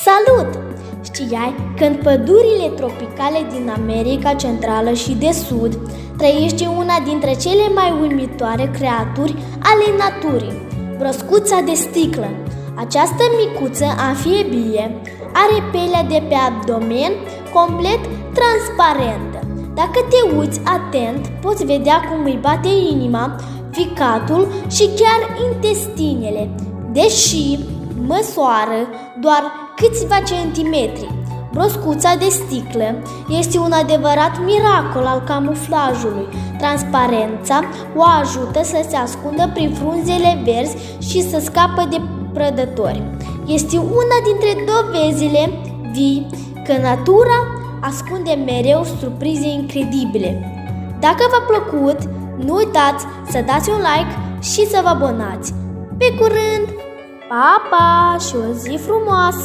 Salut! Știai că în pădurile tropicale din America Centrală și de Sud trăiește una dintre cele mai uimitoare creaturi ale naturii, broscuța de sticlă. Această micuță amfibie are pielea de pe abdomen complet transparentă. Dacă te uiți atent, poți vedea cum îi bate inima, ficatul și chiar intestinele, deși măsoară doar câțiva centimetri. Broscuța de sticlă este un adevărat miracol al camuflajului. Transparența o ajută să se ascundă prin frunzele verzi și să scape de prădători. Este una dintre dovezile vii că natura ascunde mereu surprize incredibile. Dacă v-a plăcut, nu uitați să dați un like și să vă abonați. Pe curând! Pa, pa și o zi frumoasă!